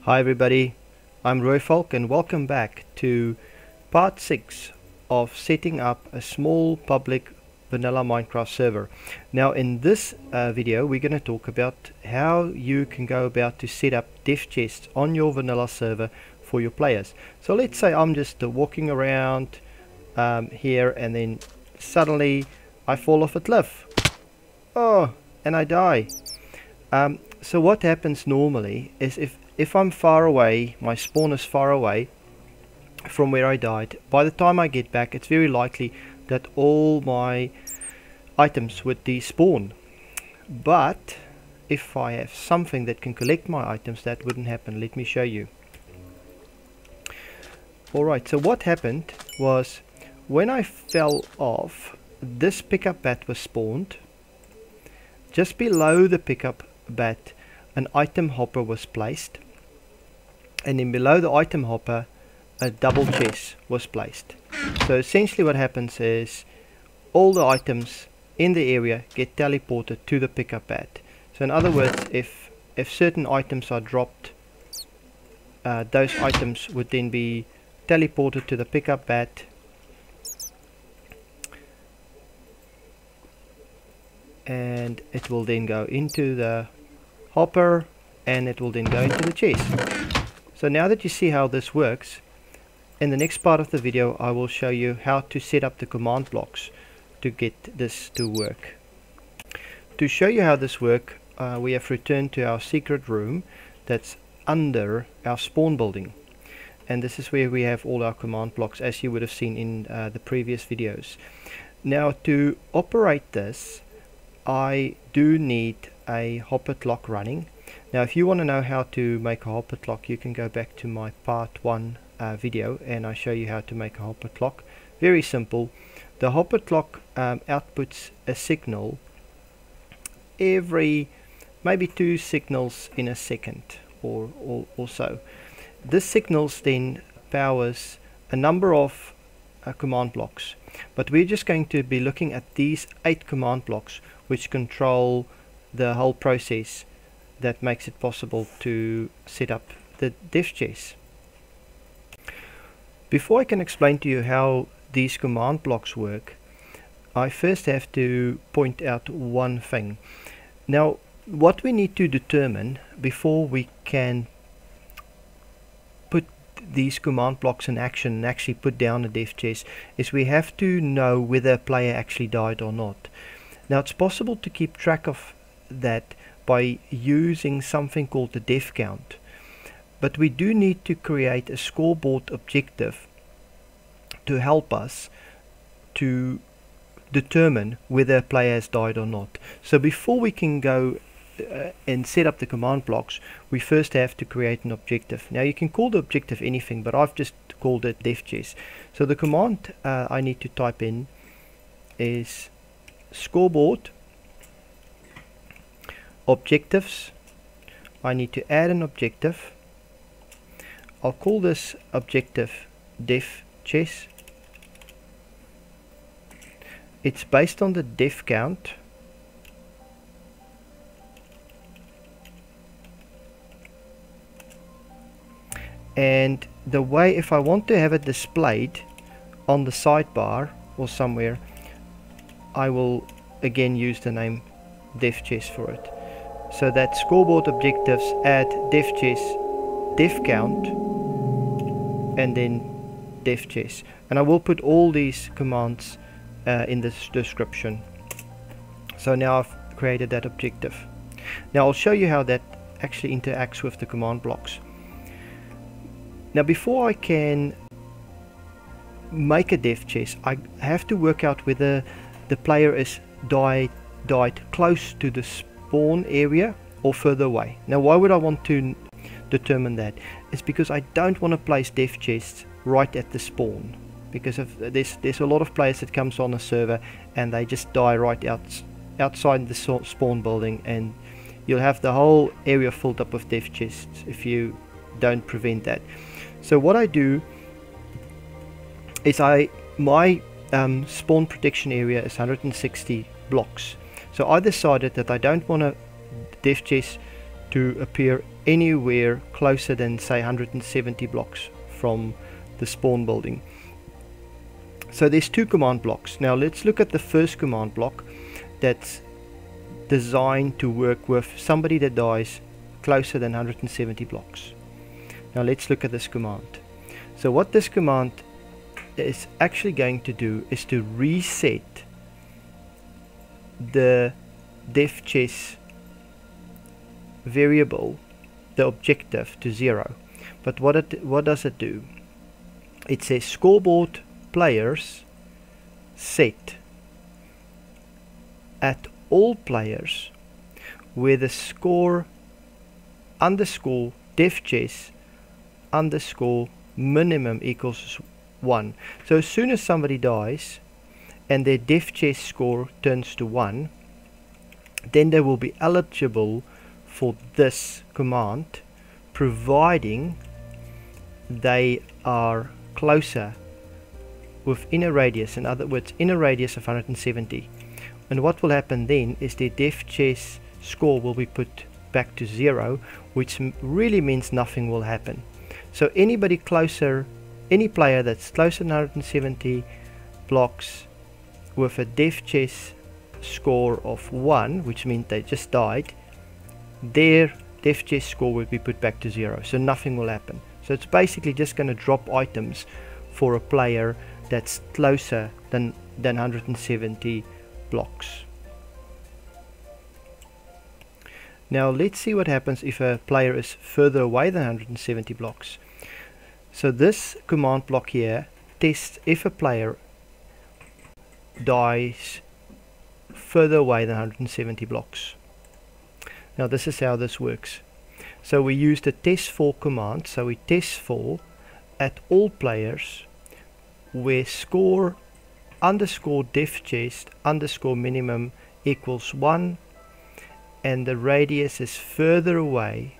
Hi everybody, I'm Roy Falk and welcome back to part 6 of setting up a small public vanilla Minecraft server. Now in this video we're going to talk about how you can go about to set up DeathChests on your vanilla server for your players. So let's say I'm just walking around here and then suddenly I fall off a cliff. Oh, and I die. So what happens normally is if I'm far away, my spawn is far away from where I died, by the time I get back it's very likely that all my items would despawn. But if I have something that can collect my items, that wouldn't happen. Let me show you. Alright, so what happened was when I fell off, this PickupBat was spawned. Just below the PickupBat an item hopper was placed, and then below the item hopper a double chest was placed. So essentially what happens is all the items in the area get teleported to the PickupBat. So in other words, if certain items are dropped, those items would then be teleported to the PickupBat, and it will then go into the hopper and it will then go into the chest. So now that you see how this works, in the next part of the video I will show you how to set up the command blocks to get this to work. To show you how this works, we have returned to our secret room that's under our spawn building, and this is where we have all our command blocks, as you would have seen in the previous videos. Now to operate this I do need a hopper clock running. Now if you want to know how to make a hopper clock, you can go back to my part 1 video and I show you how to make a hopper clock. Very simple. The hopper clock outputs a signal every maybe 2 signals in a second or so. This signals then powers a number of command blocks, but we're just going to be looking at these 8 command blocks which control the whole process that makes it possible to set up the DeathChests. Before I can explain to you how these command blocks work, I first have to point out one thing. Now what we need to determine before we can put these command blocks in action and actually put down a DeathChest is we have to know whether a player actually died or not. Now it's possible to keep track of that by using something called the deathCount, but we do need to create a scoreboard objective to help us to determine whether a player has died or not. So before we can go and set up the command blocks, we first have to create an objective. Now you can call the objective anything, but I've just called it DeathChest. So the command I need to type in is scoreboard objectives. I need to add an objective. I'll call this objective DeathChest. It's based on the deathCount, and the way, if I want to have it displayed on the sidebar or somewhere, I will again use the name DeathChest for it. So that scoreboard objectives add DeathChest, deathCount, and then DeathChest. And I will put all these commands in this description. So now I've created that objective. Now I'll show you how that actually interacts with the command blocks. Now before I can make a DeathChest, I have to work out whether the player is died close to the spawn area or further away. Now why would I want to determine that? It's because I don't want to place DeathChests right at the spawn, because of there's a lot of players that comes on a server and they just die right outside the spawn building, and you'll have the whole area filled up with DeathChests if you don't prevent that. So what I do is my spawn protection area is 160 blocks. So I decided that I don't want a DeathChest to appear anywhere closer than say 170 blocks from the spawn building. So there's two command blocks. Now let's look at the first command block that's designed to work with somebody that dies closer than 170 blocks. Now let's look at this command. So what this command is actually going to do is to reset the DeathChest variable, the objective, to 0. But what does it do? It says scoreboard players set at all players where the score underscore DeathChest underscore minimum equals 1. So as soon as somebody dies and their DeathChest score turns to 1, then they will be eligible for this command, providing they are closer within a radius, in other words in a radius of 170. And what will happen then is their DeathChest score will be put back to 0, which really means nothing will happen. So anybody closer, any player that's closer than 170 blocks with a DeathChest score of 1, which means they just died, their DeathChest score will be put back to 0, so nothing will happen. So it's basically just going to drop items for a player that's closer than 170 blocks. Now let's see what happens if a player is further away than 170 blocks. So this command block here tests if a player dies further away than 170 blocks. Now this is how this works. So we use the testfor command. So we test for at all players where score underscore DeathChest underscore minimum equals 1 and the radius is further away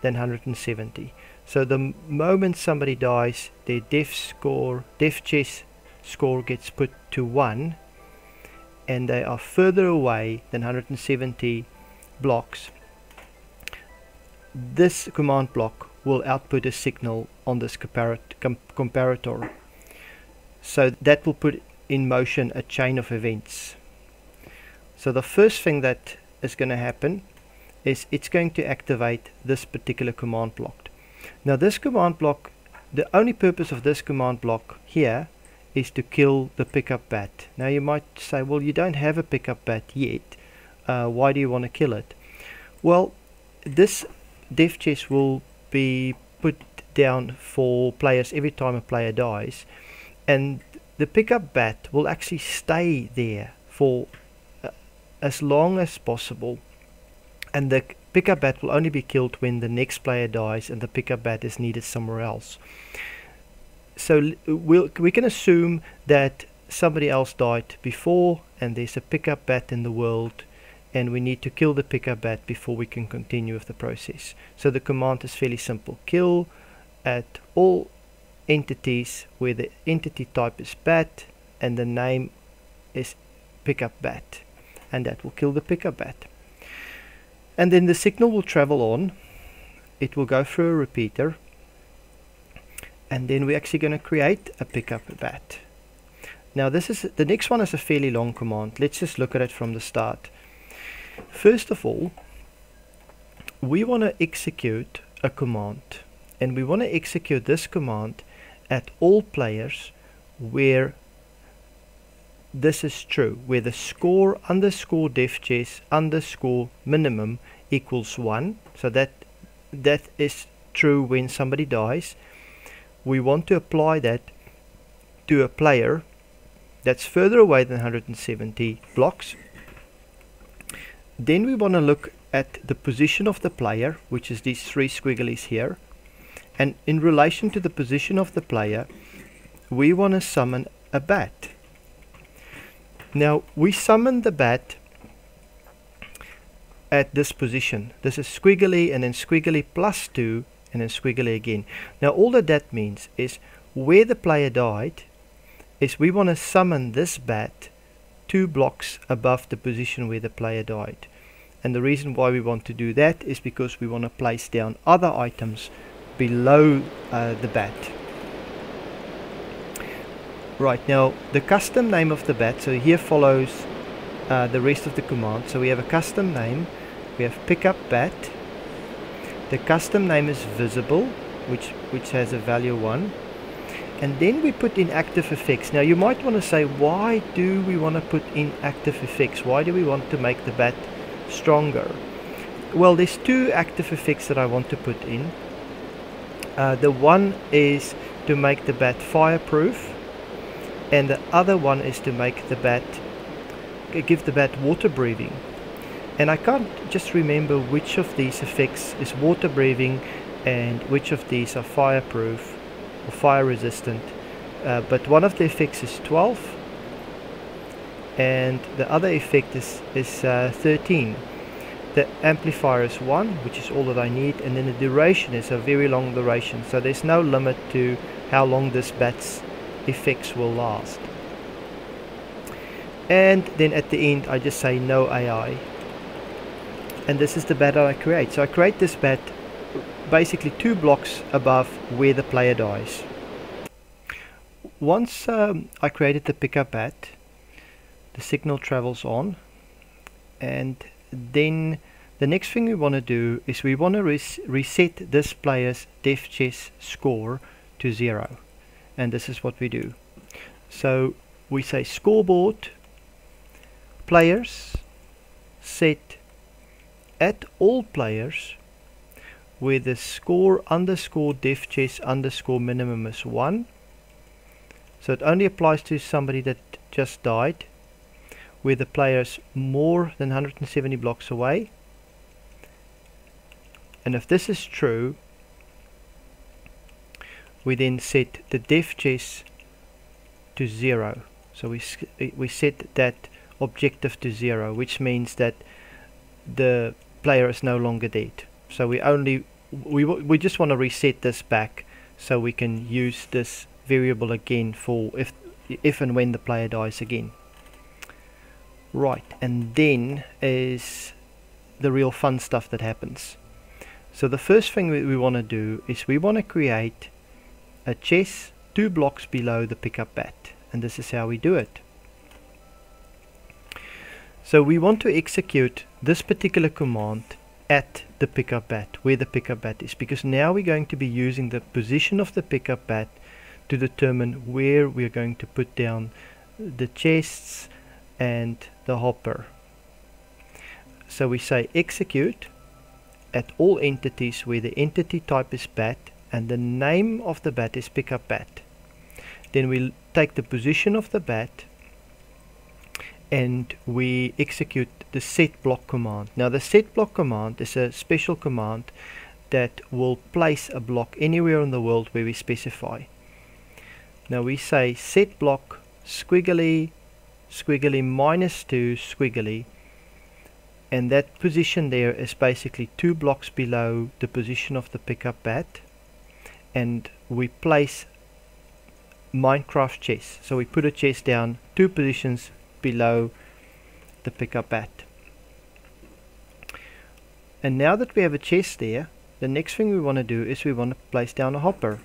than 170. So the moment somebody dies, their DeathChest score gets put to 1 and they are further away than 170 blocks, this command block will output a signal on this comparator. So that will put in motion a chain of events. So the first thing that is going to happen is it's going to activate this particular command block. Now this command block, the only purpose of this command block here is to kill the PickupBat. Now you might say, well, you don't have a PickupBat yet, why do you want to kill it? Well, this DeathChest will be put down for players every time a player dies, and the PickupBat will actually stay there for as long as possible, and the PickupBat will only be killed when the next player dies and the PickupBat is needed somewhere else. So we can assume that somebody else died before and there's a PickupBat in the world, and we need to kill the PickupBat before we can continue with the process. So the command is fairly simple: kill at all entities where the entity type is bat and the name is PickupBat, and that will kill the PickupBat. And then the signal will travel on, it will go through a repeater, and then we're actually going to create a PickupBat. Now the next one is a fairly long command. Let's just look at it from the start. First of all, we want to execute a command, and we want to execute this command at all players where this is true, where the score underscore DeathChest underscore minimum equals 1. So that is true when somebody dies. We want to apply that to a player that's further away than 170 blocks. Then we want to look at the position of the player, which is these three squigglies here, and in relation to the position of the player we want to summon a bat. Now we summon the bat at this position. This is squiggly and then squiggly plus 2 and then squiggly again. Now all that means is where the player died is we want to summon this bat 2 blocks above the position where the player died. And the reason why we want to do that is because we want to place down other items below the bat. Right, now the custom name of the bat, so here follows the rest of the command. So we have a custom name, we have PickupBat, the custom name is visible, which has a value 1, and then we put in ActiveEffects. Now you might want to say, why do we want to put in ActiveEffects? Why do we want to make the bat stronger? Well, there's two ActiveEffects that I want to put in. The one is to make the bat fireproof, and the other one is to make the bat, give the bat water breathing. And I can't just remember which of these effects is water breathing and which of these are fireproof or fire resistant, but one of the effects is 12 and the other effect is 13. The amplifier is 1, which is all that I need, and then the duration is a very long duration, so there's no limit to how long this bat's effects will last. And then at the end I just say NoAI, and this is the bat that I create. So I create this bat basically 2 blocks above where the player dies. Once I created the PickupBat, the signal travels on, and then the next thing we want to do is we want to reset this player's DeathChest score to 0, and this is what we do. So we say scoreboard players set at all players where the score underscore DeathChest underscore minimum is 1. So it only applies to somebody that just died, where the player is more than 170 blocks away. And if this is true, we then set the DeathChest to 0. So we set that objective to 0, which means that the player is no longer dead. So we just want to reset this back so we can use this variable again for if and when the player dies again. Right, and then is the real fun stuff that happens. So the first thing we want to do is we want to create a chest 2 blocks below the PickupBat, and this is how we do it. So we want to execute this particular command at the PickupBat, where the PickupBat is, because now we're going to be using the position of the PickupBat to determine where we're going to put down the chests and the hopper. So we say execute at all entities where the entity type is bat and the name of the bat is PickupBat. Then we'll take the position of the bat and we execute the setBlock command. Now the setBlock command is a special command that will place a block anywhere in the world where we specify. Now we say setBlock squiggly squiggly -2 squiggly, and that position there is basically 2 blocks below the position of the PickupBat, and we place Minecraft chest. So we put a chest down 2 positions below the PickupBat. And now that we have a chest there, the next thing we want to do is we want to place down a hopper,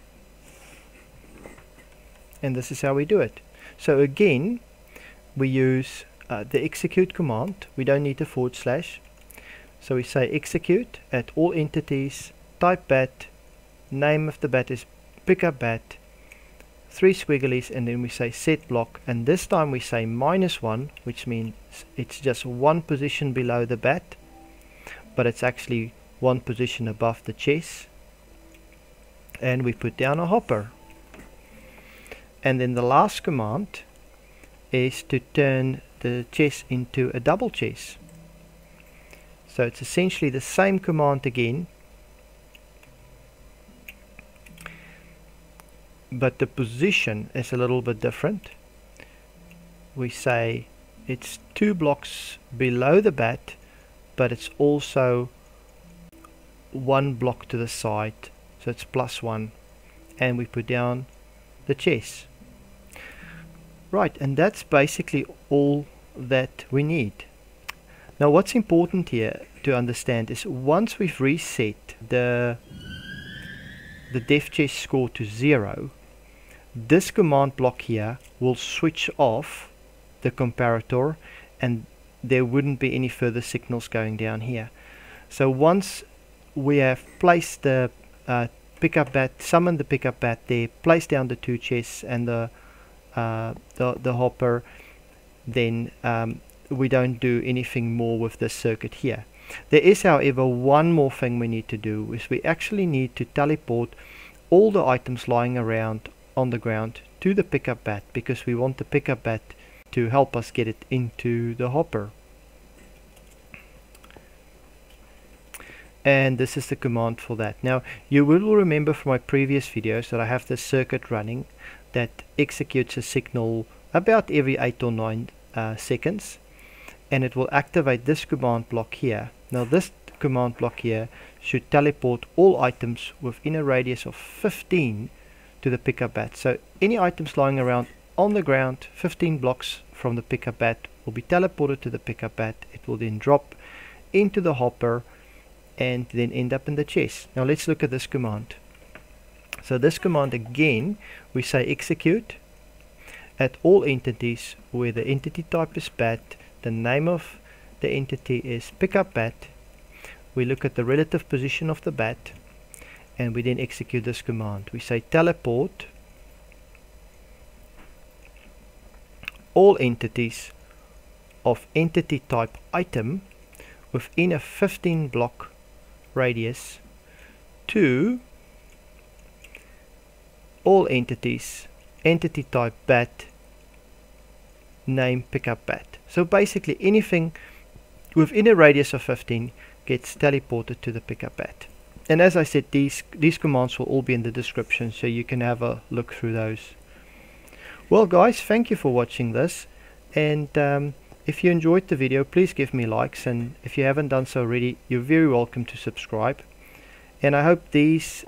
and this is how we do it. So again we use the execute command. We don't need a /. So we say execute at all entities, type bat, name of the bat is PickupBat, 3 squigglies, and then we say setBlock, and this time we say -1, which means it's just 1 position below the bat, but it's actually 1 position above the chest, and we put down a hopper. And then the last command is to turn the chest into a double chest. So it's essentially the same command again, but the position is a little bit different. We say it's 2 blocks below the bat, but it's also 1 block to the side, so it's +1, and we put down the chest. Right, and that's basically all that we need. Now what's important here to understand is once we've reset the DeathChest score to 0, this command block here will switch off the comparator and there wouldn't be any further signals going down here. So once we have placed the PickupBat, summoned the PickupBat there, placed down the 2 chests and the hopper, then we don't do anything more with this circuit here. There is, however, one more thing we need to do, is we actually need to teleport all the items lying around on the ground to the PickupBat, because we want the PickupBat to help us get it into the hopper. And this is the command for that. Now you will remember from my previous videos that I have this circuit running that executes a signal about every 8 or 9 seconds, and it will activate this command block here. Now this command block here should teleport all items within a radius of 15 to the PickupBat. So any items lying around on the ground 15 blocks from the PickupBat will be teleported to the PickupBat. It will then drop into the hopper and then end up in the chest. Now let's look at this command. So this command, again, we say execute at all entities where the entity type is bat, the name of the entity is PickupBat. We look at the relative position of the bat and we then execute this command. We say teleport all entities of entity type item within a 15 block radius to all entities entity type bat name PickupBat. So basically anything within a radius of 15 gets teleported to the PickupBat. And as I said, these commands will all be in the description, so you can have a look through those. Well guys, thank you for watching this, and if you enjoyed the video, please give me likes, and if you haven't done so already, you're very welcome to subscribe. And I hope these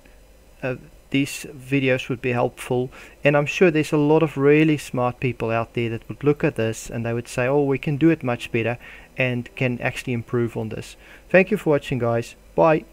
videos would be helpful, and I'm sure there's a lot of really smart people out there that would look at this and they would say, oh, we can do it much better and can actually improve on this. Thank you for watching guys. Bye.